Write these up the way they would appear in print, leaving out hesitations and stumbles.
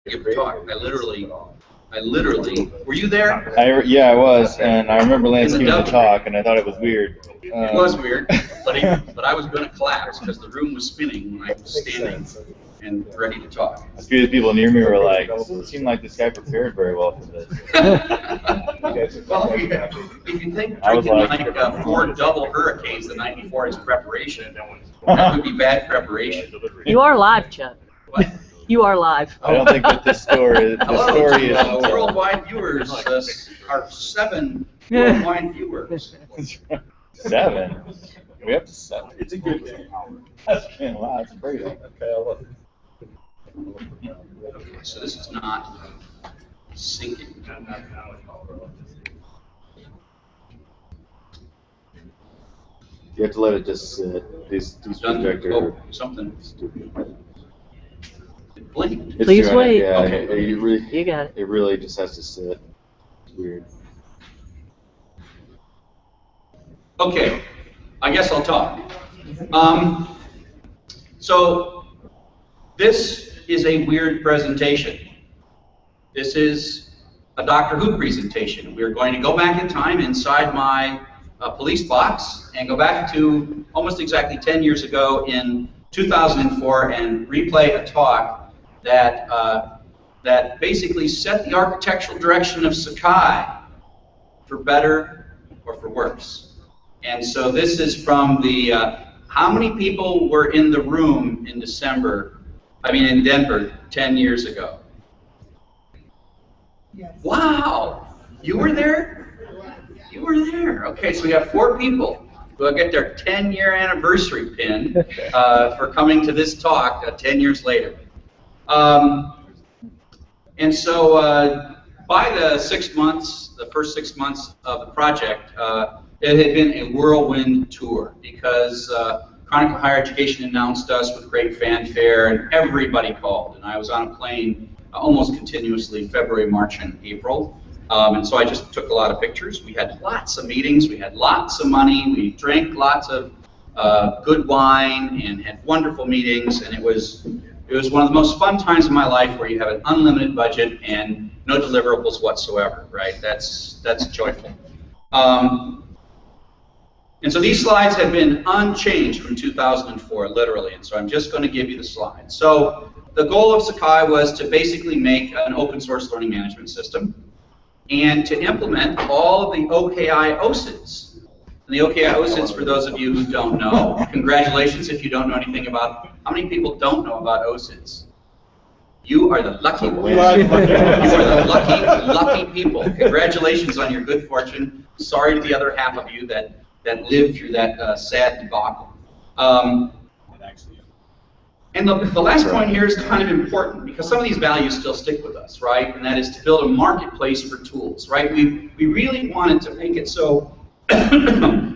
give a talk. I literally, were you there? Yeah, I was, and I remember Lance giving the talk, and I thought it was weird. It was weird, but I was going to collapse because the room was spinning when I was standing and ready to talk. A few of the people near me were like, "Doesn't seem like this guy prepared very well for this." Well, if you think drinking like 4 double hurricanes the night before is preparation, that would be bad preparation. You are live, Chuck. What? You are live. I don't think that this story is. Worldwide viewers are 7 worldwide viewers. 7? We have to 7. It's a good game. Wow, that's crazy. Okay, I love it. Okay, so this is not syncing. You have to let it just sit. These projectors are something stupid. It blinked. Please wait. Yeah, Okay. You got it. It really just has to sit. It's weird. Okay, I guess I'll talk. So this is a weird presentation. This is a Doctor Who presentation. We're going to go back in time inside my police box and go back to almost exactly 10 years ago in 2004 and replay a talk that that basically set the architectural direction of Sakai for better or for worse. And so this is from the, how many people were in the room in in Denver 10 years ago? Yes. Wow, you were there? You were there. Okay, so we have 4 people who will get their 10-year anniversary pin for coming to this talk 10 years later. And so by the 6 months, the first 6 months of the project, it had been a whirlwind tour because Chronicle Higher Education announced us with great fanfare, and everybody called. And I was on a plane almost continuously February, March, and April. And so I just took a lot of pictures. We had lots of meetings. We had lots of money. We drank lots of good wine and had wonderful meetings. And it was one of the most fun times of my life where you have an unlimited budget and no deliverables whatsoever, right? That's joyful. And so these slides have been unchanged from 2004, literally, and so I'm just going to give you the slides. So the goal of Sakai was to basically make an open source learning management system and to implement all of the OKI OSIDs. And the OKI OSIDs, for those of you who don't know, congratulations if you don't know anything about, how many people don't know about OSIDs? You are the lucky ones. You are the lucky people. Congratulations on your good fortune. Sorry to the other half of you that lived through that sad debacle. And the last point here is kind of important because some of these values still stick with us, right? And that is to build a marketplace for tools, right? We really wanted to make it so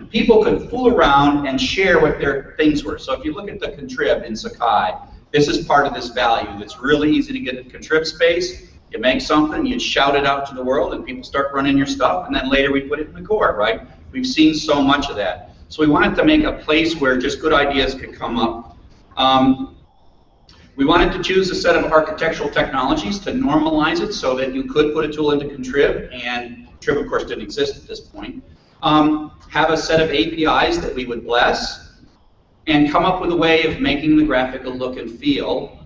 people could fool around and share what their things were. So if you look at the contrib in Sakai, this is part of this value. It's really easy to get a contrib space. You make something, you shout it out to the world, and people start running your stuff, and then later we put it in the core, right? We've seen so much of that. So we wanted to make a place where just good ideas could come up. We wanted to choose a set of architectural technologies to normalize it so that you could put a tool into contrib, and contrib, of course, didn't exist at this point. Have a set of APIs that we would bless, and come up with a way of making the graphical look and feel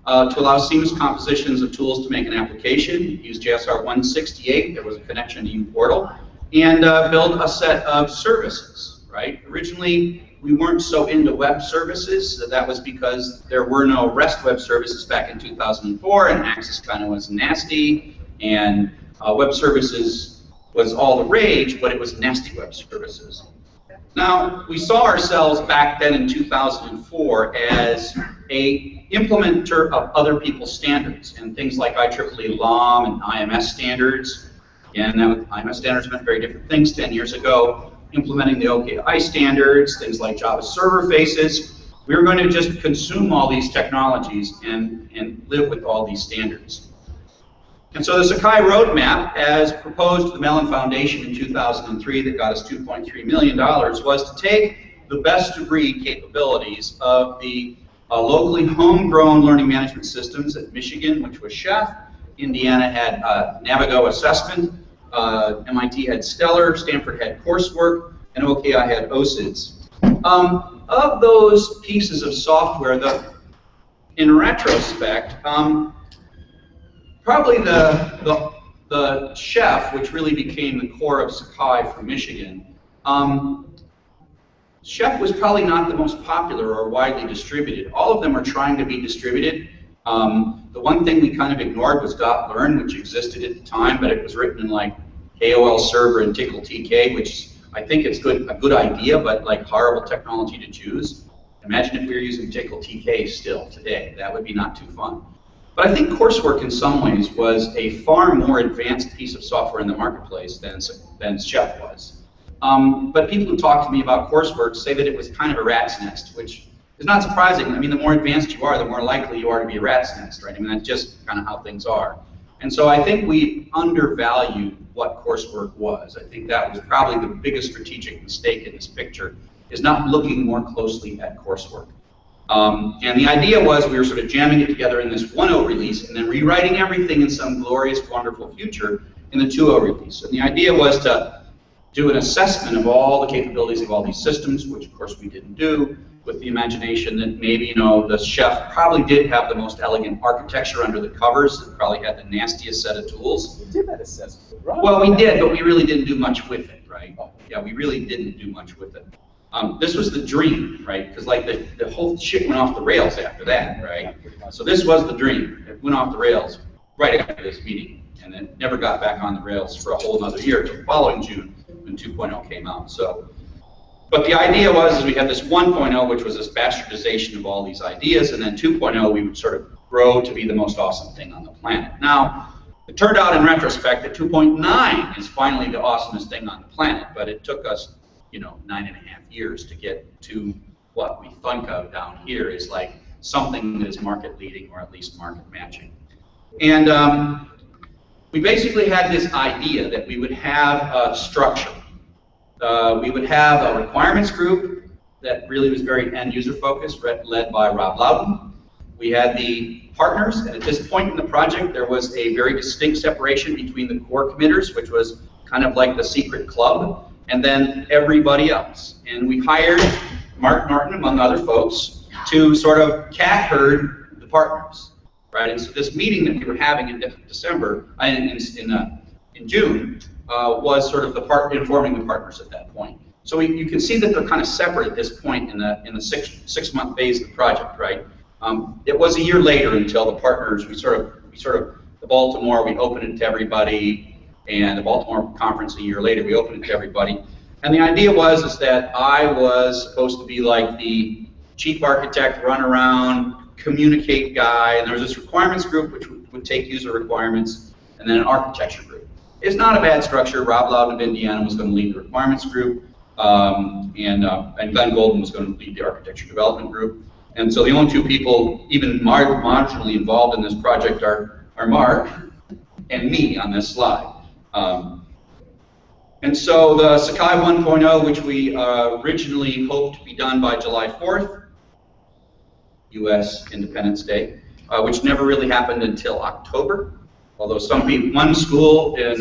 to allow seamless compositions of tools to make an application. Use JSR 168, there was a connection to uPortal, and build a set of services, right? Originally, we weren't so into web services. That was because there were no REST web services back in 2004, and Access kind of was nasty, and web services was all the rage, but it was nasty web services. Now, we saw ourselves back then in 2004 as a implementer of other people's standards, and things like IEEE LOM and IMS standards. And IMS standards meant very different things 10 years ago. Implementing the OKI standards, things like Java server faces. We were going to just consume all these technologies and live with all these standards. And so the Sakai Roadmap, as proposed to the Mellon Foundation in 2003 that got us $2.3 million, was to take the best-of-breed capabilities of the Locally homegrown learning management systems at Michigan, which was Chef. Indiana had Navigo Assessment. MIT had Stellar. Stanford had Coursework. And OKI had OSIDS. Of those pieces of software, in retrospect, probably the Chef, which really became the core of Sakai for Michigan, Chef was probably not the most popular or widely distributed. All of them are trying to be distributed. The one thing we kind of ignored was .learn, which existed at the time, but it was written in like AOL Server and Tickle TK, which I think it's a good idea, but like horrible technology to choose. Imagine if we were using Tickle TK still today. That would be not too fun. But I think Coursework in some ways was a far more advanced piece of software in the marketplace than Chef was. But people who talk to me about Coursework say that it was kind of a rat's nest, which is not surprising. I mean, the more advanced you are, the more likely you are to be a rat's nest, right? I mean, that's just kind of how things are. And so I think we undervalued what Coursework was. I think that was probably the biggest strategic mistake in this picture, is not looking more closely at Coursework. And the idea was we were sort of jamming it together in this 1.0 release and then rewriting everything in some glorious, wonderful future in the 2.0 release. And the idea was to do an assessment of all the capabilities of all these systems, which of course we didn't do, with the imagination that maybe, the Chef probably did have the most elegant architecture under the covers. It probably had the nastiest set of tools. We did that assessment, right? Well, we did, but we really didn't do much with it, right? Yeah, we really didn't do much with it. This was the dream, right? Because like the whole shit went off the rails after that, right? So this was the dream. It went off the rails right after this meeting, and then never got back on the rails for a whole another year until the following June when 2.0 came out. So, but the idea was we had this 1.0, which was this bastardization of all these ideas, and then 2.0 we would sort of grow to be the most awesome thing on the planet. Now, it turned out in retrospect that 2.9 is finally the awesomest thing on the planet, but it took us 9.5 years to get to what we think of down here is like something that is market leading or at least market matching. And we basically had this idea that we would have a structure. We would have a requirements group that really was very end user focused, led by Rob Loudon. We had the partners, and at this point in the project there was a very distinct separation between the core committers, which was kind of like the secret club, and then everybody else. And we hired Mark Norton, among other folks, to sort of cat herd the partners, right? And so this meeting that we were having in December, in June, was sort of informing the partners at that point. So you can see that they're kind of separate at this point in the six-month phase of the project, right? It was a year later until the partners, the Baltimore, we opened it to everybody. And the Baltimore conference a year later, we opened it to everybody. And the idea was that I was supposed to be like the chief architect, run around, communicate guy, and there was this requirements group which would take user requirements, and then an architecture group. It's not a bad structure. Rob Loudon of Indiana was going to lead the requirements group, and Glenn Golden was going to lead the architecture development group. And so the only two people even marginally involved in this project are Mark and me on this slide. And so the Sakai 1.0, which we originally hoped to be done by July 4th, U.S. Independence Day, which never really happened until October, although one school in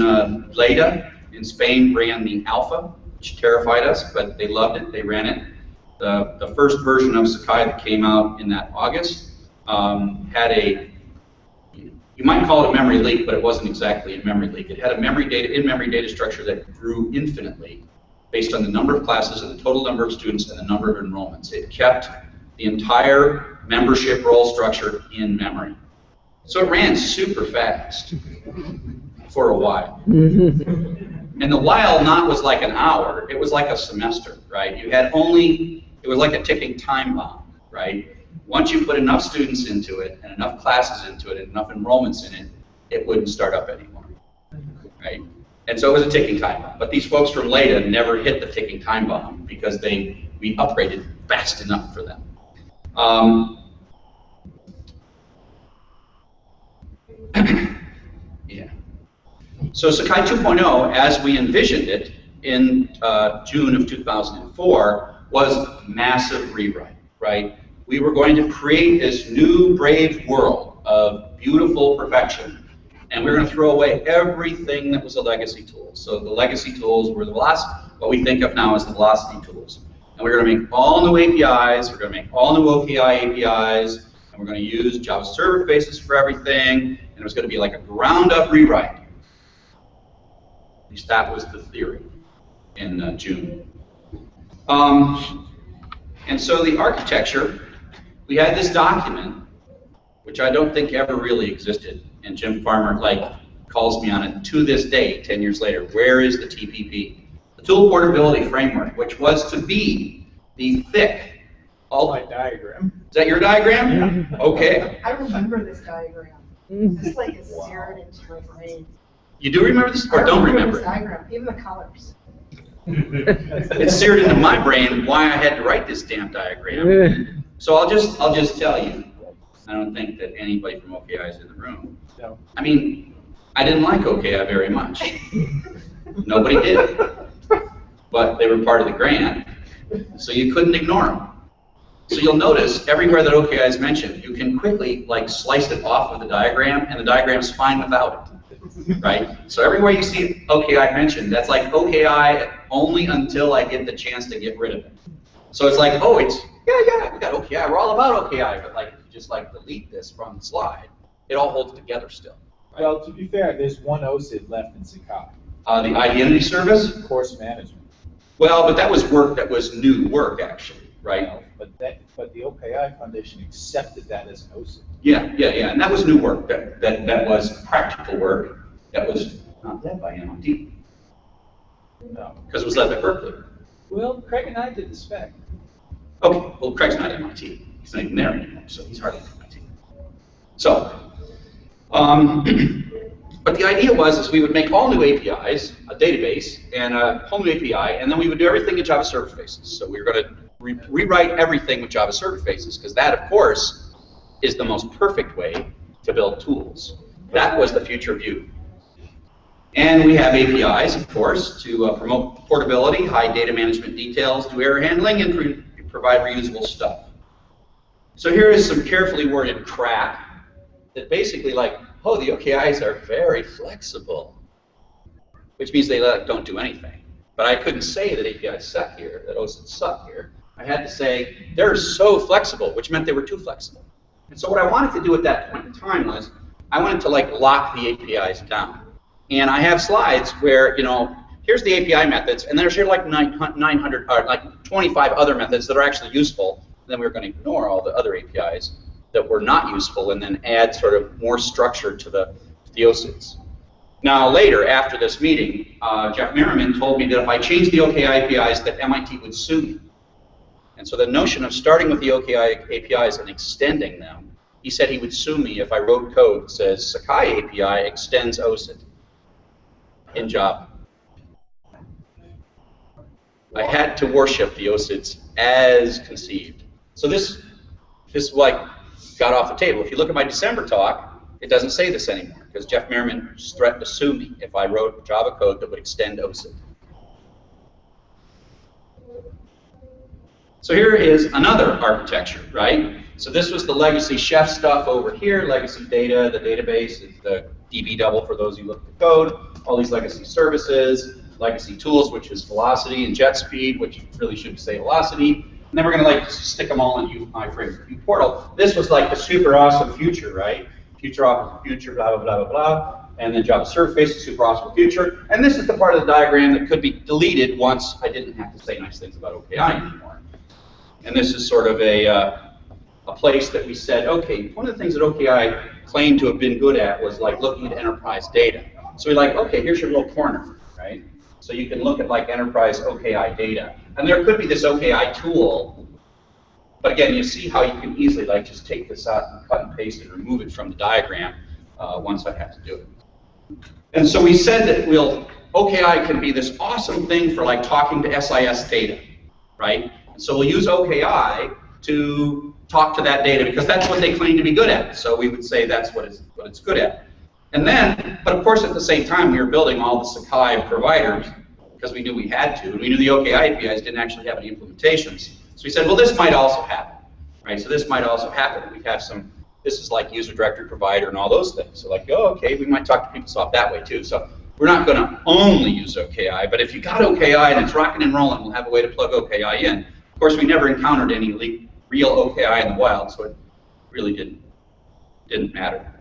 Lleida in Spain ran the alpha, which terrified us, but they loved it, they ran it. The first version of Sakai that came out in that August had you might call it a memory leak, but it wasn't exactly a memory leak. It had a in-memory data structure that grew infinitely based on the number of classes and the total number of students and the number of enrollments. It kept the entire membership role structure in memory. So it ran super fast for a while. And the while not was like an hour, it was like a semester, right? It was like a ticking time bomb, right? Once you put enough students into it, and enough classes into it, and enough enrollments in it, it wouldn't start up anymore, right? And so it was a ticking time bomb. But these folks from Lleida never hit the ticking time bomb because we upgraded fast enough for them. Yeah. So Sakai 2.0, as we envisioned it in June of 2004, was massive rewrite, right? we were going to create this new brave world of beautiful perfection. And we were going to throw away everything that was a legacy tool. So the legacy tools were the what we think of now as the velocity tools. And we're going to make all new APIs, we're going to make all new OKI APIs, and we're going to use Java server faces for everything, and it was going to be like a ground-up rewrite. At least that was the theory in June. And so the architecture, we had this document, which I don't think ever really existed, and Jim Farmer calls me on it to this day, 10 years later. Where is the TPP? The Tool Portability Framework, which was to be the thick. My diagram. Is that your diagram? Yeah. Okay. I remember this diagram. It's like it's seared into my brain. You do remember this, or don't remember this diagram, even the colors. It's seared into my brain why I had to write this damn diagram. So I'll just tell you. I don't think that anybody from OKI is in the room. No. I mean, I didn't like OKI very much. Nobody did. But they were part of the grant, so you couldn't ignore them. So you'll notice everywhere that OKI is mentioned, you can quickly slice it off of the diagram, and the diagram's fine without it, right? So everywhere you see OKI mentioned, that's like OKI only until I get the chance to get rid of it. So it's like, oh, it's yeah, we got OKI, we're all about OKI, but if you just delete this from the slide, it all holds together still. Right? Well, to be fair, there's one OSID left in Sakai. The identity service? Course management. Well, but that was work that was new work, actually, right? No, but the OKI Foundation accepted that as an OSID. Yeah, and that was new work. That was practical work. That was not led by MIT. No. Because it was led by Berkeley. Well, Craig and I did the spec. Okay, well, Craig's not MIT. He's not even there anymore, so he's hardly MIT. So, but the idea was we would make all new APIs, a database, and a whole new API, and then we would do everything in Java server faces. So we were going to rewrite everything with Java server faces, because that, of course, is the most perfect way to build tools. That was the future view. And we have APIs, of course, to promote portability, hide data management details, do error handling, and provide reusable stuff. So here is some carefully worded crap that basically oh, the OKIs are very flexible, which means they don't do anything. But I couldn't say that APIs suck here, that OSIDs suck here. I had to say they're so flexible, which meant they were too flexible. And so what I wanted to do at that point in time was I wanted to lock the APIs down. And I have slides where, here's the API methods, and there's here 900 or 25 other methods that are actually useful. And then we're going to ignore all the other APIs that were not useful, and then add sort of more structure to the OSIDs. Now later, after this meeting, Jeff Merriman told me that if I changed the OKI APIs, that MIT would sue me. And so the notion of starting with the OKI APIs and extending them, he said he would sue me if I wrote code that says Sakai API extends OSID in Java. I had to worship the OSIDs as conceived. So this got off the table. If you look at my December talk, it doesn't say this anymore, because Jeff Merriman threatened to sue me if I wrote Java code that would extend OSID. So here is another architecture, right? So this was the legacy chef stuff over here, legacy data, the database is the DB double for those who look at the code, all these legacy services, legacy tools, which is velocity, and jet speed, which really should say velocity. And then we're going to stick them all in iframe portal. This was the super awesome future, right? Future awesome future, blah, blah, blah, blah, blah. And then Java server faces, super awesome future. And this is the part of the diagram that could be deleted once I didn't have to say nice things about OKI anymore. And this is sort of a place that we said, okay, one of the things that OKI claimed to have been good at was looking at enterprise data. So we okay, here's your little corner, right? So you can look at enterprise OKI data. And there could be this OKI tool, but again, you see how you can easily just take this out and cut and paste and remove it from the diagram once I have to do it. And so we said that OKI can be this awesome thing for talking to SIS data, right? And so we'll use OKI to talk to that data because that's what they claim to be good at. So we would say that's what it's good at. And then, but of course at the same time we were building all the Sakai providers because we knew we had to, and we knew the OKI APIs didn't actually have any implementations. So we said, well, this might also happen. right? So this might also happen. We have some, this is like user directory provider and all those things. So like, oh, okay, we might talk to PeopleSoft that way too. So we're not going to only use OKI, but if you got OKI and it's rocking and rolling, we'll have a way to plug OKI in. Of course, we never encountered any real OKI in the wild, so it really didn't matter.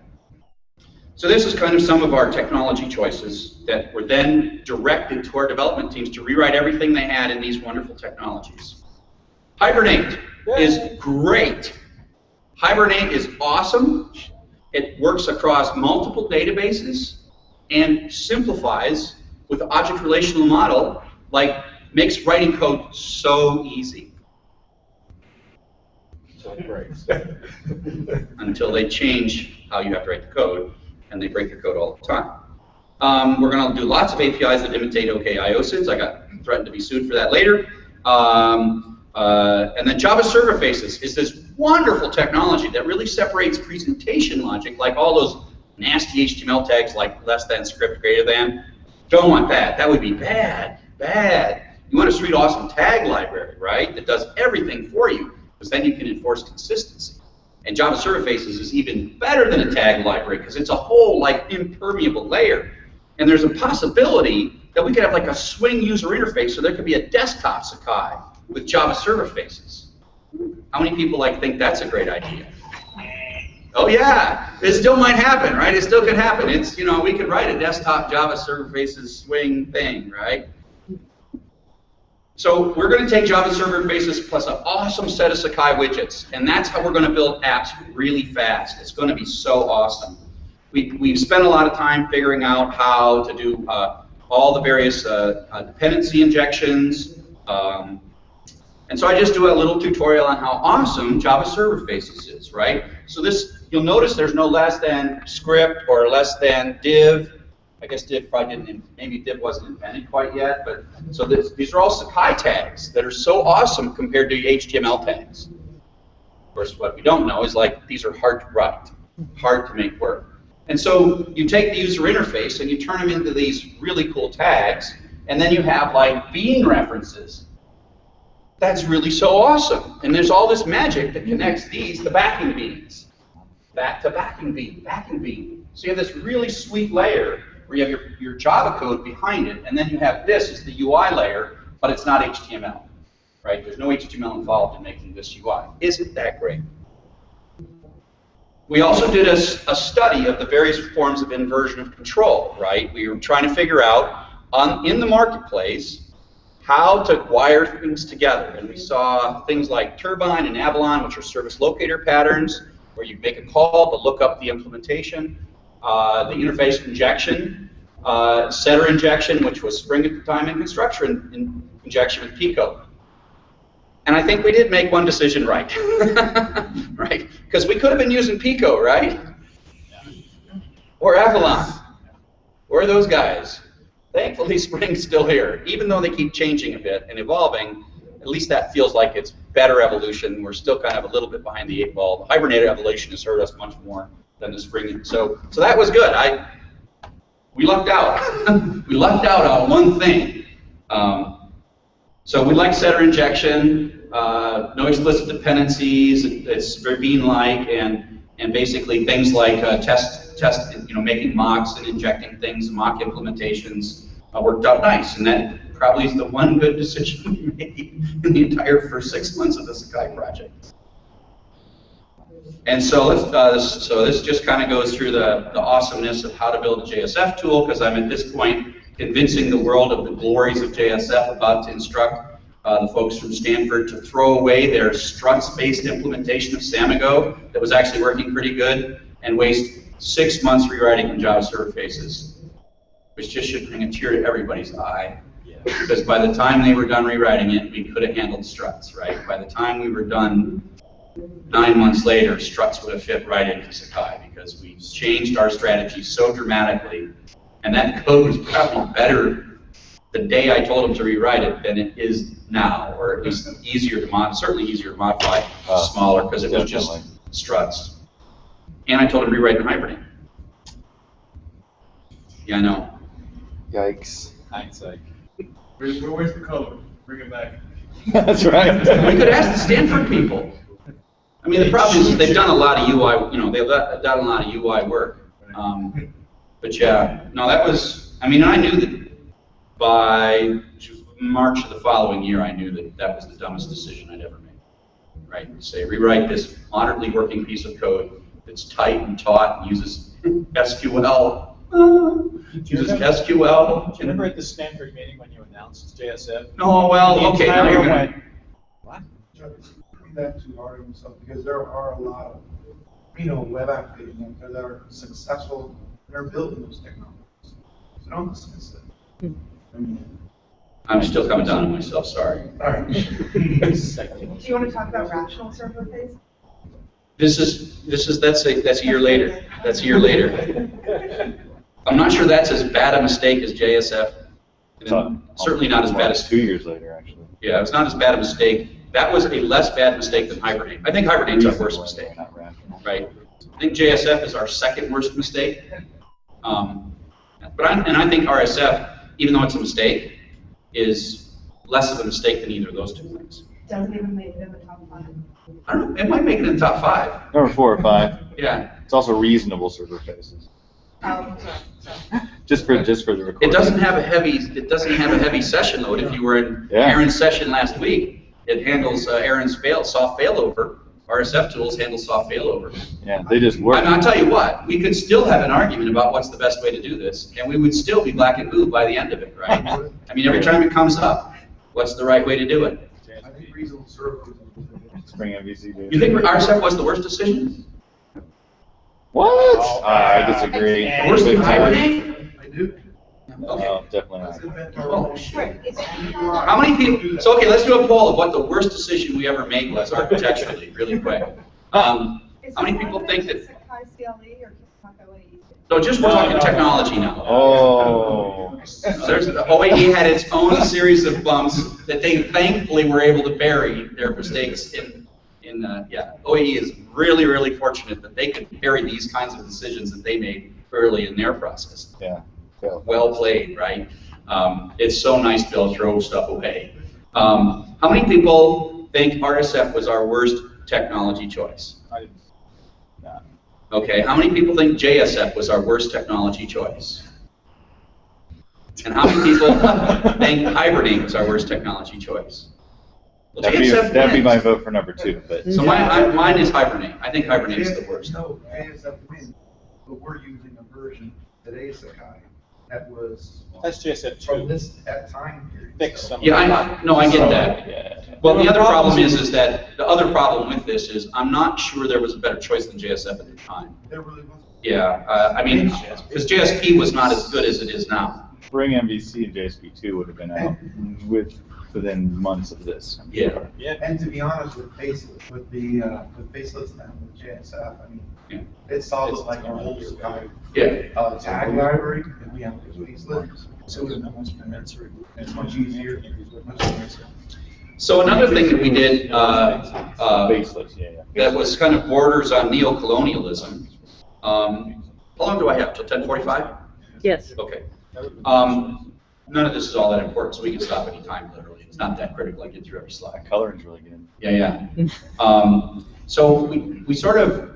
So this is kind of some of our technology choices that were then directed to our development teams to rewrite everything they had in these wonderful technologies. Hibernate is great. Hibernate is awesome. It works across multiple databases and simplifies with the object relational model, like makes writing code so easy. So it breaks. Until they change how you have to write the code, and they break your code all the time. We're going to do lots of APIs that imitate OK IOSIDs. I got threatened to be sued for that later. And then Java Server Faces is this wonderful technology that really separates presentation logic, like all those nasty HTML tags like less than, script, greater than. Don't want that. That would be bad, bad. You want a sweet, awesome tag library, right, that does everything for you, because then you can enforce consistency. And Java Server Faces is even better than a tag library because it's a whole like impermeable layer. And there's a possibility that we could have like a swing user interface, so there could be a desktop Sakai with Java Server Faces. How many people like think that's a great idea? Oh yeah, it still might happen, right? It still could happen. It's, you know, we could write a desktop Java Server Faces swing thing, right? So we're going to take Java Server Faces plus an awesome set of Sakai widgets, and that's how we're going to build apps really fast. It's going to be so awesome. We've spent a lot of time figuring out how to do all the various dependency injections, and so I just do a little tutorial on how awesome Java Server Faces is, right? So this, you'll notice there's no less than script or less than div. I guess div probably didn't, maybe div wasn't invented quite yet, but so these are all Sakai tags that are so awesome compared to HTML tags. Of course, what we don't know is like these are hard to write, hard to make work. And so you take the user interface and you turn them into these really cool tags, and then you have like bean references. That's really so awesome. And there's all this magic that connects these to backing beans. That to backing bean, backing bean. So you have this really sweet layer where you have your Java code behind it, and then you have this as the UI layer, but it's not HTML, right? There's no HTML involved in making this UI. Isn't that great? We also did a study of the various forms of inversion of control, right? We were trying to figure out in the marketplace how to wire things together, and we saw things like Turbine and Avalon, which are service locator patterns, where you make a call to look up the implementation. The interface injection, setter injection, which was Spring at the time, and construction injection with Pico. And I think we did make one decision right, right? Because we could have been using Pico, right? Or Avalon, or those guys. Thankfully, Spring's still here. Even though they keep changing a bit and evolving, at least that feels like it's better evolution. We're still kind of a little bit behind the 8 ball. The Hibernate evolution has hurt us much more than the Spring. So that was good. We lucked out. We lucked out on one thing. So we like setter injection, no explicit dependencies. It's very bean-like, and basically things like making mocks and injecting things, mock implementations worked out nice. And that probably is the one good decision we made in the entire first 6 months of the Sakai project. And so this just kind of goes through the awesomeness of how to build a JSF tool, because I'm at this point convincing the world of the glories of JSF, about to instruct the folks from Stanford to throw away their struts-based implementation of Samigo that was actually working pretty good, and waste 6 months rewriting in Java Server Faces, which just should bring a tear to everybody's eye. Because by the time they were done rewriting it, we could have handled struts, right? By the time we were done 9 months later, struts would have fit right into Sakai, because we changed our strategy so dramatically. And that code was probably better the day I told them to rewrite it than it is now, or at least easier to modify, certainly easier to modify, smaller, because it was just struts. And I told them to rewrite in Hibernate. Yeah, I know. Yikes. Hindsight. Where's the code? Bring it back. That's right. We could ask the Stanford people. I mean, the problem is they've done a lot of UI, they've done a lot of UI work. But yeah, no, that was, I mean, I knew that by March of the following year, I knew that that was the dumbest decision I'd ever made, right? Say, rewrite this moderately working piece of code that's tight and taut and uses SQL. Uses SQL. Do you remember at the Stanford meeting when you announced JSF? No, well, okay, now you're going What? Be that too hard on yourself because there are a lot of, web applications that are successful. They're building those technologies. So don't dismiss it. I mean, I'm still coming down on myself, sorry. all right. Do you want to talk about rational server phase? That's a year later. That's a year later. I'm not sure that's as bad a mistake as JSF. And certainly not as bad as 2 years later, actually. Yeah, it's not as bad a mistake. That was a less bad mistake than Hibernate. I think Hibernate's our worst mistake, right? I think JSF is our second worst mistake. I think RSF, even though it's a mistake, is less of a mistake than either of those two things. Doesn't even make it in the top 5. I don't know. It might make it in the top 5. Number 4 or 5. Yeah. It's also reasonable server faces. Sorry. Just for the recording. It doesn't have a heavy session load. If you were in Aaron's session last week, it handles Aaron's soft failover. RSF tools handle soft failover. Yeah, they just work. And I'll tell you what, we could still have an argument about what's the best way to do this, and we would still be black and blue by the end of it, right? I mean, every time it comes up, what's the right way to do it? I think reasonable server. Spring MVC. Dude. You think RSF was the worst decision? What? I disagree. Worse than Hibernate? I do. Okay. No, definitely Let's not. invent our own. How many people? So okay, let's do a poll of what the worst decision we ever made was architecturally, really quick. How many people think that? Sakai CLE or Sakai OAE? No, just we're talking technology now. Oh. There's OAE had its own series of bumps that they thankfully were able to bury their mistakes in. OAE is really, really fortunate that they could bury these kinds of decisions that they made early in their process. Yeah. Well played, right? It's so nice to be able to throw stuff away. How many people think RSF was our worst technology choice? Okay, how many people think JSF was our worst technology choice? And how many people think Hibernate was our worst technology choice? Well, That'd be my vote for number 2. But so mine is Hibernate. I think Hibernate is the worst. No, JSF wins, but we're using a version today, Sakai, that was That's JSF from 2. that time period. Fix So- some. Yeah, I get that. yeah. Well, the other problem is that the other problem with this is I'm not sure there was a better choice than JSF at the time. There really was. Yeah, I mean, because JSP was not as good as it is now. Spring MVC and JSP2 would have been out within months of this. I'm Yeah. sure. Yeah. And to be honest, with faceless, with faceless now with JSF, I mean, Yeah. it solves like our whole Sakai Yeah. tag library, and we have this faceless, so it's much easier, much nicer. So another thing that we did Faceless, yeah. that was kind of borders on neo-colonialism. How long do I have? Till 10:45? Yes. Okay. None of this is all that important, so we can stop any time, literally. It's not that critical. I get through every slide. That coloring's really good. Yeah. So we sort of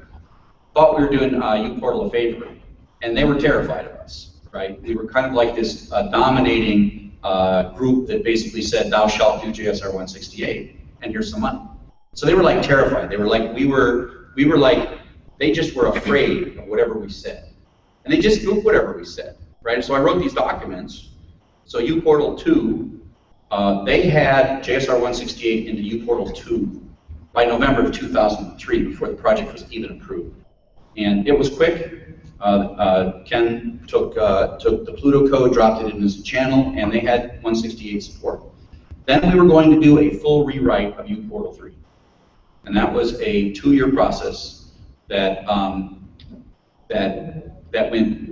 thought we were doing uPortal a favor, and they were terrified of us, right? We were kind of like this dominating group that basically said, "Thou shalt do JSR 168, and here's some money." So they were like terrified. They were like we were like they just were afraid of whatever we said, and they just do whatever we said, right? So I wrote these documents. So uPortal 2, they had JSR 168 into uPortal 2 by November of 2003, before the project was even approved. And it was quick. Ken took the Pluto code, dropped it in his channel, and they had 168 support. Then we were going to do a full rewrite of uPortal 3. And that was a 2-year process that went.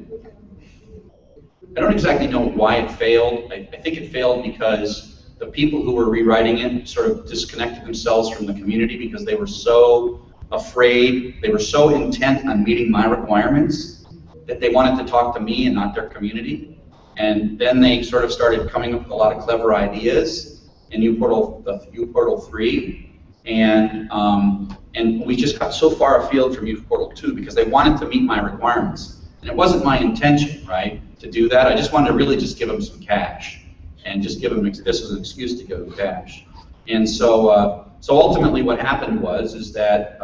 I don't exactly know why it failed. I think it failed because the people who were rewriting it sort of disconnected themselves from the community because they were so afraid, they were so intent on meeting my requirements that they wanted to talk to me and not their community. And then they sort of started coming up with a lot of clever ideas in uPortal 3. and we just got so far afield from uPortal 2 because they wanted to meet my requirements. And it wasn't my intention, right, to do that. I just wanted to really just give them some cash and just give them, this was an excuse to give them cash. And so, so ultimately what happened is that,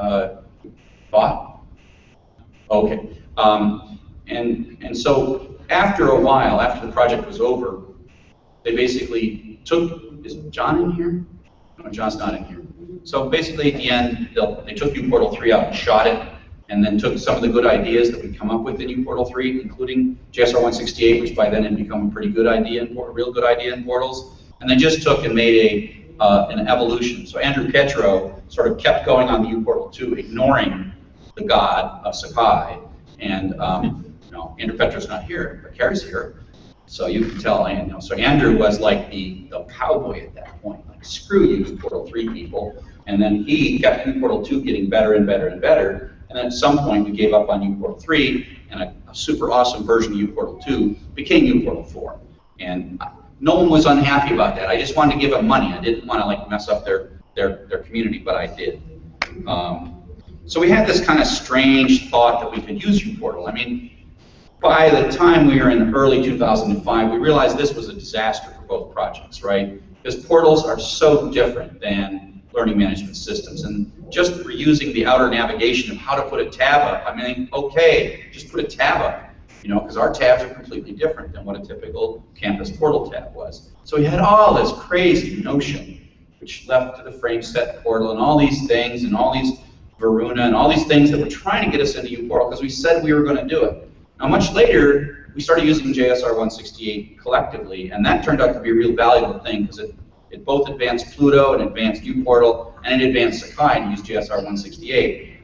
thought? Okay. And so after a while, after the project was over, they basically took, is John in here? No, John's not in here. So basically at the end, they took uPortal 3 out and shot it, and then took some of the good ideas that we come up with in uPortal 3, including JSR 168, which by then had become a pretty good idea, a real good idea in portals, and they just took and made an evolution. So Andrew Petro sort of kept going on the uPortal 2, ignoring the god of Sakai, and you know, Andrew Petro's not here, but Carrie's here, so you can tell. And, you know, so Andrew was like the cowboy at that point, like screw you, uPortal 3 people, and then he kept uPortal 2 getting better and better and better. And then at some point, we gave up on uPortal 3, and a super awesome version of uPortal 2 became uPortal 4. And no one was unhappy about that. I just wanted to give them money. I didn't want to like mess up their community, but I did. So we had this kind of strange thought that we could use uPortal. I mean, by the time we were in early 2005, we realized this was a disaster for both projects, right? Because portals are so different than learning management systems, and just reusing the outer navigation of how to put a tab up. I mean, okay, just put a tab up, you know, because our tabs are completely different than what a typical campus portal tab was. So we had all this crazy notion, which left to the frame set portal and all these things and all these Varuna and all these things that were trying to get us into uPortal because we said we were going to do it. Now, much later, we started using JSR 168 collectively, and that turned out to be a real valuable thing because it both advanced Pluto and advanced uPortal, and it advanced Sakai and used JSR 168.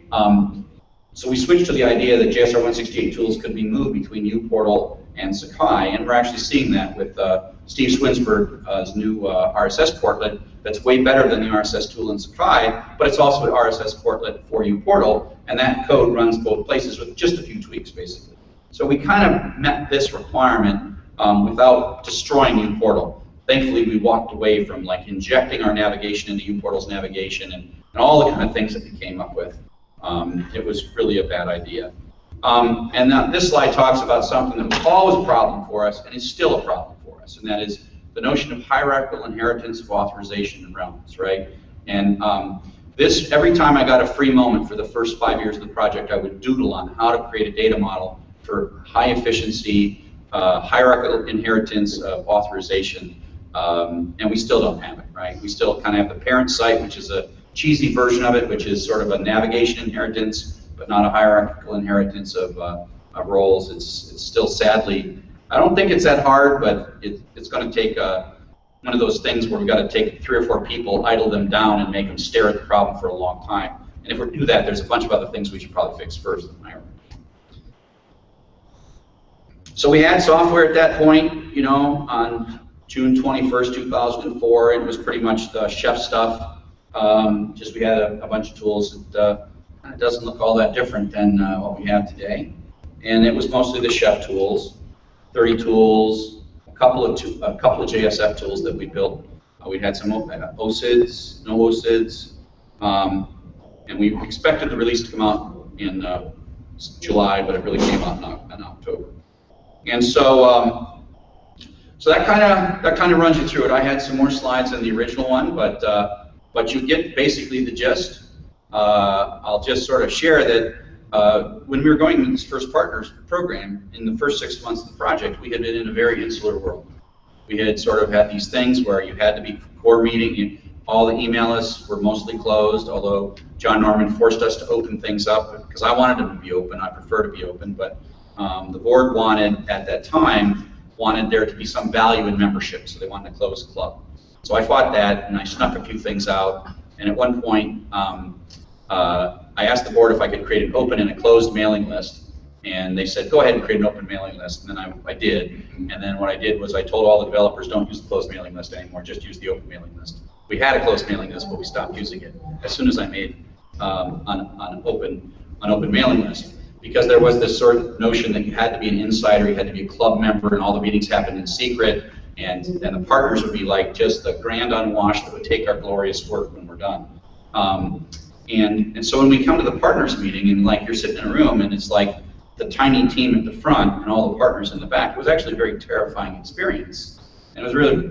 So we switched to the idea that JSR 168 tools could be moved between uPortal and Sakai, and we're actually seeing that with Steve Swinsburg's new RSS portlet that's way better than the RSS tool in Sakai, but it's also an RSS portlet for uPortal, and that code runs both places with just a few tweaks, basically. So we kind of met this requirement without destroying uPortal. Thankfully, we walked away from like injecting our navigation into uPortal's navigation and all the kind of things that we came up with. It was really a bad idea. And now this slide talks about something that was always a problem for us and is still a problem for us, and that is the notion of hierarchical inheritance of authorization in realms, right? And this, every time I got a free moment for the first 5 years of the project, I would doodle on how to create a data model for high efficiency, hierarchical inheritance of authorization. And we still don't have it, right? We still kind of have the parent site, which is a cheesy version of it, which is sort of a navigation inheritance, but not a hierarchical inheritance of roles. It's still sadly, I don't think it's that hard, but it's going to take one of those things where we've got to take 3 or 4 people, idle them down, and make them stare at the problem for a long time. And if we do that, there's a bunch of other things we should probably fix first. So we had software at that point, you know, on June 21st, 2004. It was pretty much the chef stuff. Just we had a bunch of tools that it doesn't look all that different than what we have today. And it was mostly the chef tools, 30 tools, a couple of JSF tools that we built. We had some OSIDs, no OSIDs, and we expected the release to come out in July, but it really came out in October. And so, so that kind of runs you through it. I had some more slides than the original one, but you get basically the gist. I'll just sort of share that when we were going into this first partners program, in the first 6 months of the project, we had been in a very insular world. We had sort of had these things where you had to be core meeting. All the email lists were mostly closed, although John Norman forced us to open things up because I wanted them to be open. I prefer to be open, but the board wanted, at that time, wanted there to be some value in membership, so they wanted to close the club. So I fought that, and I snuck a few things out. And at one point, I asked the board if I could create an open and a closed mailing list. And they said, go ahead and create an open mailing list. And then I did. And then what I did was I told all the developers, don't use the closed mailing list anymore, just use the open mailing list. We had a closed mailing list, but we stopped using it as soon as I made an open mailing list. Because there was this sort of notion that you had to be an insider, you had to be a club member, and all the meetings happened in secret. And the partners would be like just the grand unwashed that would take our glorious work when we're done. And so when we come to the partners meeting, and like you're sitting in a room, and it's like the tiny team at the front and all the partners in the back, it was actually a very terrifying experience. And I was really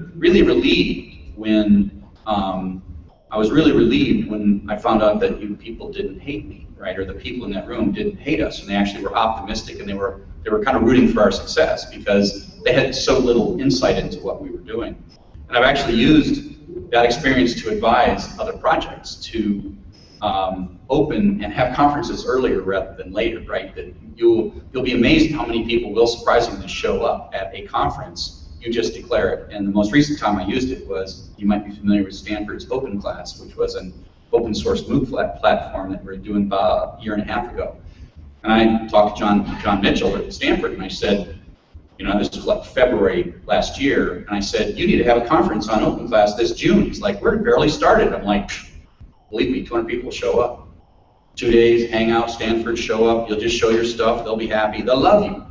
relieved when I found out that you people didn't hate me, right? Or the people in that room didn't hate us, and they actually were optimistic, and they were kind of rooting for our success because they had so little insight into what we were doing. And I've actually used that experience to advise other projects to open and have conferences earlier rather than later, right? That you'll be amazed how many people will surprisingly show up at a conference. You just declare it. And the most recent time I used it was, you might be familiar with Stanford's Open Class, which was an open source MOOC platform that we were doing about a year and a half ago. And I talked to John Mitchell at Stanford, and I said, this was like February last year, and I said, you need to have a conference on Open Class this June. He's like, we're barely started. I'm like, believe me, 200 people will show up. 2 days, hang out, Stanford, show up, you'll just show your stuff, they'll be happy, they'll love you.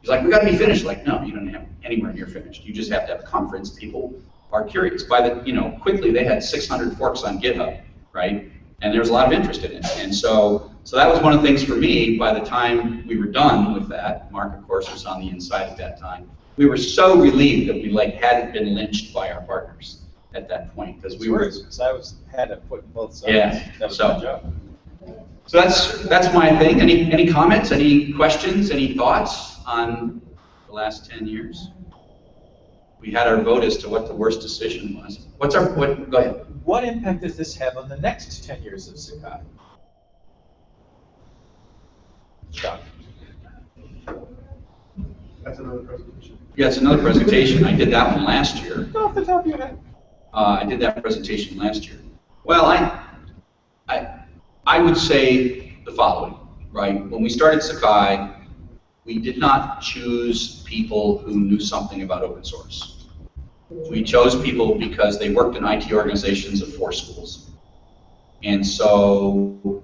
He's like, we got to be finished. Like, no, you don't have anywhere near finished. You just have to have a conference. People are curious. Quickly they had 600 forks on GitHub, right? And there's a lot of interest in it. And so that was one of the things for me. By the time we were done with that, Mark, of course, was on the inside at that time. We were so relieved that we hadn't been lynched by our partners at that point, because we were. Because I had a foot in both sides. Yeah. That was my job. So that's my thing. Any comments? Any questions? Any thoughts on the last 10 years? We had our vote as to what the worst decision was. Go ahead. What impact does this have on the next 10 years of Sakai? Chuck. That's another presentation. Yeah, it's another presentation. I did that one last year. Go off the top of your head. I did that presentation last year. Well, I would say the following, right? When we started Sakai, we did not choose people who knew something about open source. We chose people because they worked in IT organizations of 4 schools. And so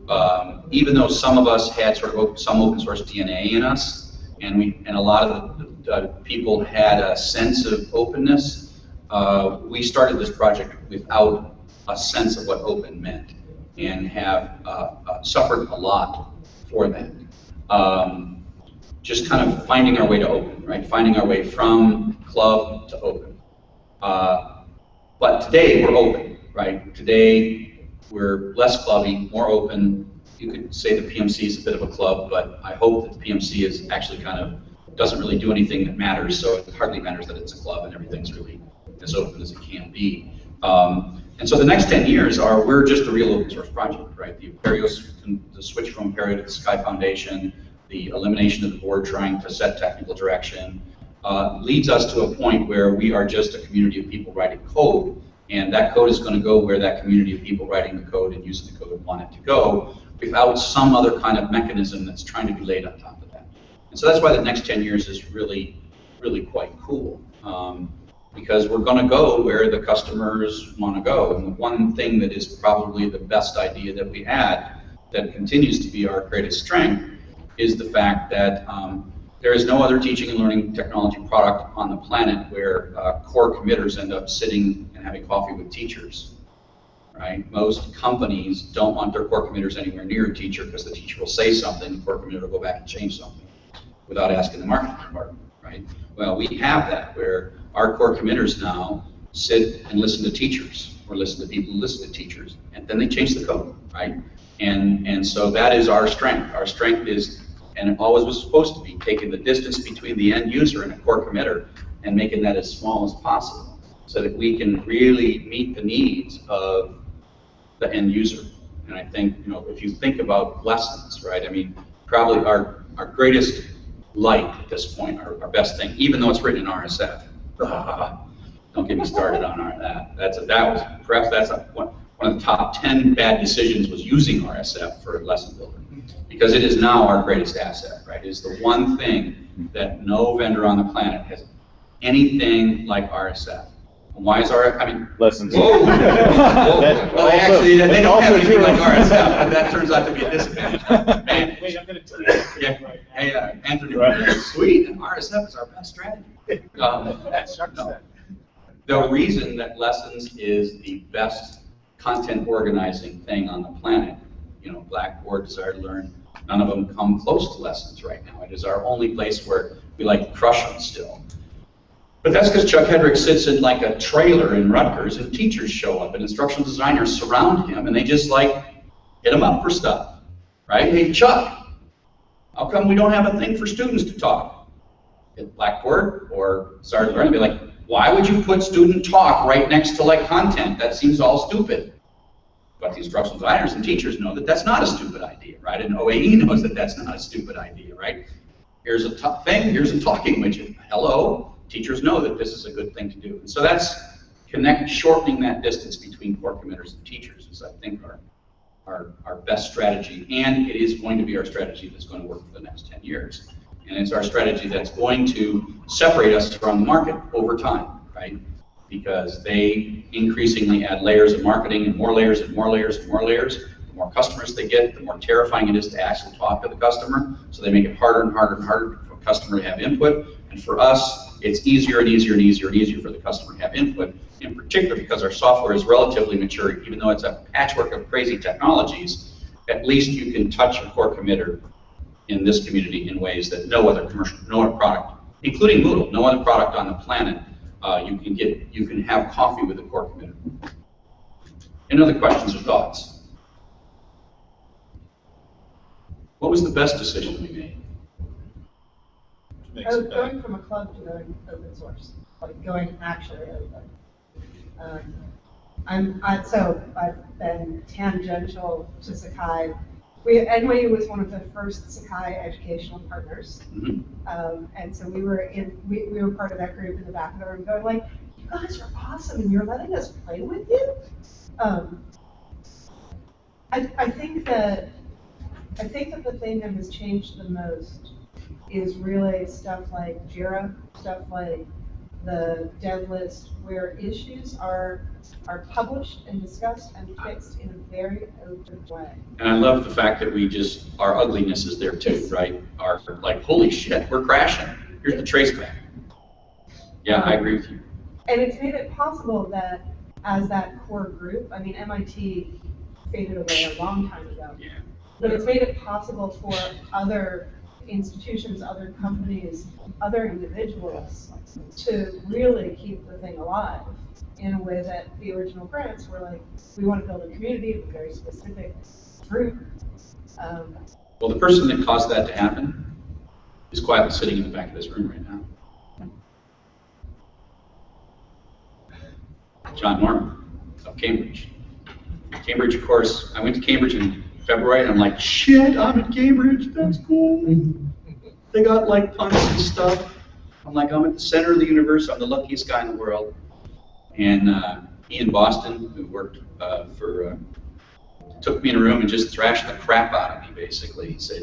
even though some of us had sort of some open source DNA in us, and a lot of the people had a sense of openness, we started this project without a sense of what open meant, and have suffered a lot for that. Just kind of finding our way to open, right? Finding our way from club to open. But today we're open, right? Today we're less clubby, more open. You could say the PMC is a bit of a club, but I hope that the PMC is actually doesn't really do anything that matters, so it hardly matters that it's a club and everything's really as open as it can be. And so the next 10 years we're just a real open source project, right? The switch from Apereo to the Sakai Foundation, the elimination of the board trying to set technical direction, leads us to a point where we are just a community of people writing code, and that code is going to go where that community of people writing the code and using the code want it to go, without some other kind of mechanism that's trying to be laid on top of that. And so that's why the next 10 years is really, really quite cool. Because we're going to go where the customers want to go. And the one thing that is probably the best idea that we had, that continues to be our greatest strength, is the fact that there is no other teaching and learning technology product on the planet where core committers end up sitting and having coffee with teachers. Right? Most companies don't want their core committers anywhere near a teacher, because the teacher will say something, the core committer will go back and change something without asking the marketing department. Right? Well, we have that, where our core committers now sit and listen to teachers, or listen to people who listen to teachers, and then they change the code, right? And so that is our strength. Our strength is, and it always was supposed to be, taking the distance between the end user and a core committer and making that as small as possible, so that we can really meet the needs of the end user. And I think, if you think about lessons, right? I mean, probably our greatest light at this point, our best thing, even though it's written in RSF. Don't get me started on that. That's one of the top 10 bad decisions, was using RSF for Lesson Builder, because it is now our greatest asset, right? It is the one thing that no vendor on the planet has anything like RSF. And why is RSF? I mean, lessons. Whoa. Well, actually, they don't have anything like RSF, but that turns out to be a disadvantage. Man. Wait, I'm going to turn it Yeah. right now. Hey, Anthony, sweet, and RSF is our best strategy. That's Chuck said. The reason that Lessons is the best content organizing thing on the planet. You know, Blackboard, Desire to Learn, none of them come close to lessons right now. It is our only place where we like to crush them still. But that's because Chuck Hedrick sits in like a trailer in Rutgers, and teachers show up, and instructional designers surround him, and they just like hit him up for stuff, right? Hey, Chuck, how come we don't have a thing for students to talk? At Blackboard or Desire to Learn, be like, why would you put student talk right next to like content? That seems all stupid. But the instructional designers and teachers know that that's not a stupid idea, right? And OAE knows that that's not a stupid idea, right? Here's a thing, here's a talking widget. Hello, teachers know that this is a good thing to do. And so that's shortening that distance between core committers and teachers is, I think, our best strategy. And it is going to be our strategy that's going to work for the next 10 years. And it's our strategy that's going to separate us from the market over time, right? Because they increasingly add layers of marketing and more layers and more layers and more layers. The more customers they get, the more terrifying it is to actually talk to the customer. So they make it harder and harder and harder for the customer to have input. And for us, it's easier and easier and easier and easier for the customer to have input, in particular because our software is relatively mature. Even though it's a patchwork of crazy technologies, at least you can touch a core committer in this community in ways that no other product, including Moodle, no other product on the planet, you can have coffee with a core committer. Any other questions or thoughts? What was the best decision we made? Going from a club to going open source, like going actually open. So I've been tangential to Sakai. NYU was one of the first Sakai educational partners, and so we were part of that group in the back of the room, going like, "You guys are awesome, and you're letting us play with you." I think that the thing that has changed the most is really stuff like Jira, stuff like the dev list, where issues are published and discussed and fixed in a very open way. And I love the fact that our ugliness is there too, right? Our like, holy shit, we're crashing. Here's the traceback. Yeah, I agree with you. And it's made it possible that as that core group, I mean, MIT faded away a long time ago. Yeah. But it's made it possible for other institutions, other companies, other individuals to really keep the thing alive in a way that the original grants were like, we want to build a community with a very specific group. Well, the person that caused that to happen is quietly sitting in the back of this room right now. John Norman of Cambridge. Cambridge, of course, I went to Cambridge in February, and I'm like, shit, I'm in Cambridge, that's cool. They got like punts and stuff. I'm like, I'm at the center of the universe, I'm the luckiest guy in the world. And Ian Boston, who worked took me in a room and just thrashed the crap out of me, basically. He said,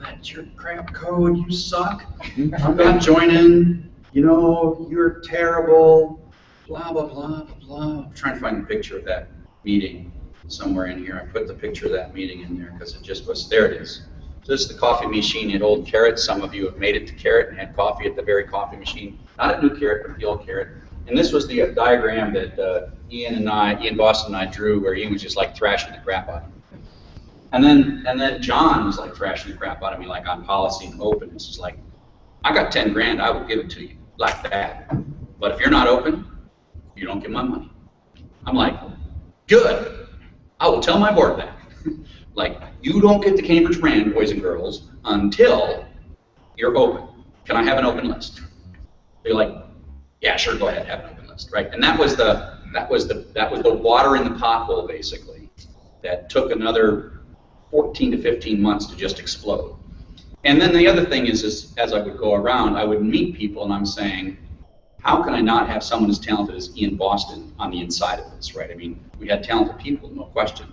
that's your crap code, you suck. I'm not joining, you're terrible, blah, blah, blah, blah. I'm trying to find a picture of that meeting somewhere in here. I put the picture of that meeting in there because it just was, there it is. So this is the coffee machine at Old Carrot. Some of you have made it to Carrot and had coffee at the very coffee machine. Not at New Carrot, but the Old Carrot. And this was the diagram that Ian Boston and I drew, where Ian was just like thrashing the crap out of me. And then John was like thrashing the crap out of me, like on policy and openness. He's like, I got 10 grand, I will give it to you, like that. But if you're not open, you don't get my money. I'm like, good, I will tell my board that. Like, you don't get the Cambridge brand, boys and girls, until you're open. Can I have an open list? They're like, yeah, sure, go ahead, have an open list, right? And that was the water in the pothole, basically, that took another 14 to 15 months to just explode. And then the other thing is as I would go around, I would meet people, and I'm saying, how can I not have someone as talented as Ian Boston on the inside of this, right? I mean, we had talented people, no question.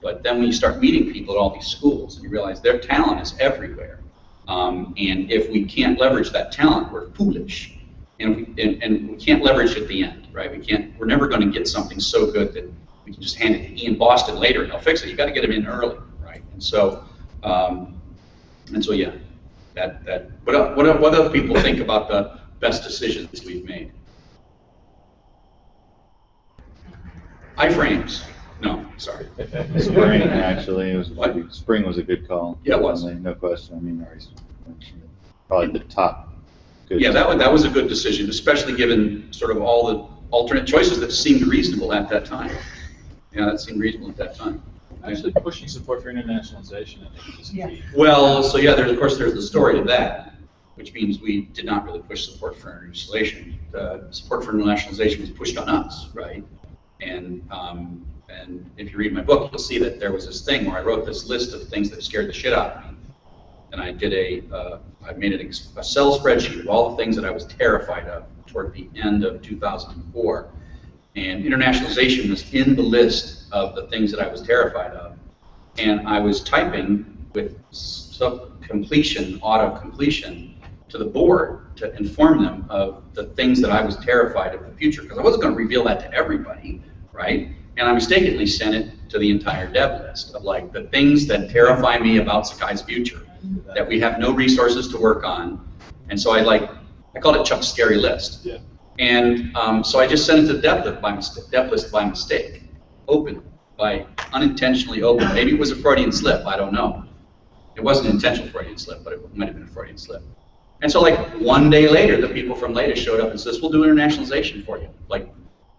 But then when you start meeting people at all these schools, and you realize their talent is everywhere. And if we can't leverage that talent, we're foolish. And we can't leverage at the end, right? We're never going to get something so good that we can just hand it to Ian Boston later and he'll fix it. You got to get him in early, right? And so yeah, what other people think about the best decisions we've made? Iframes. No, sorry. Spring, actually, it was What? spring was a good call. Yeah, it was. No question. I mean, already mentioned it. Probably the top. Good Yeah, that was a good decision, especially given sort of all the alternate choices that seemed reasonable at that time. Yeah, that seemed reasonable at that time. Actually, pushing support for internationalization, I think, is Yeah. key. Well, so yeah, of course, there's the story to that, which means we did not really push support for internationalization. Support for internationalization was pushed on us, right? And if you read my book, you'll see that there was this thing where I wrote this list of things that scared the shit out of me. And I did I made an Excel spreadsheet of all the things that I was terrified of toward the end of 2004. And internationalization was in the list of the things that I was terrified of. And I was typing with completion, auto completion, to the board to inform them of the things that I was terrified of in the future, because I wasn't going to reveal that to everybody, right? And I mistakenly sent it to the entire dev list of like the things that terrify me about Sakai's future, that we have no resources to work on. And so I called it Chuck's scary list. Yeah. And so I just sent it to the dev list by mistake, unintentionally open. Maybe it was a Freudian slip, I don't know. It wasn't an intentional Freudian slip, but it might have been a Freudian slip. And so like one day later, the people from Leda showed up and says, we'll do internationalization for you. Like,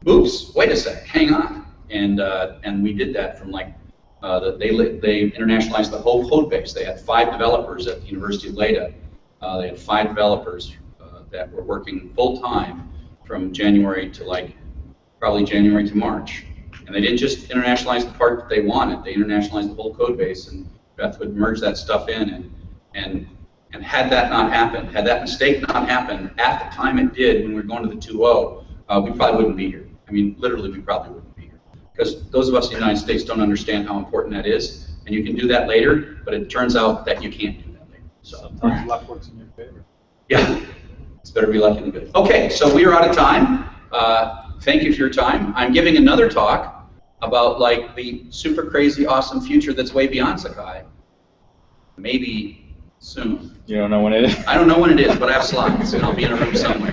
oops, wait a sec, hang on. And we did that from like, they internationalized the whole code base. They had 5 developers at the University of Leda. They had 5 developers that were working full time from January to probably January to March. And they didn't just internationalize the part that they wanted, they internationalized the whole code base, and Beth would merge that stuff in, and had that not happened, had that mistake not happened at the time it did when we were going to the 2.0, we probably wouldn't be here. I mean, literally, we probably wouldn't be here. Because those of us in the United States don't understand how important that is, and you can do that later, but it turns out that you can't do that later. So, Sometimes luck works in your favor. yeah, it's better to be lucky than good. Okay, so we are out of time. Thank you for your time. I'm giving another talk about like the super crazy awesome future that's way beyond Sakai. Maybe soon. You don't know when it is? I don't know when it is, but I have slides and I'll be in a room somewhere.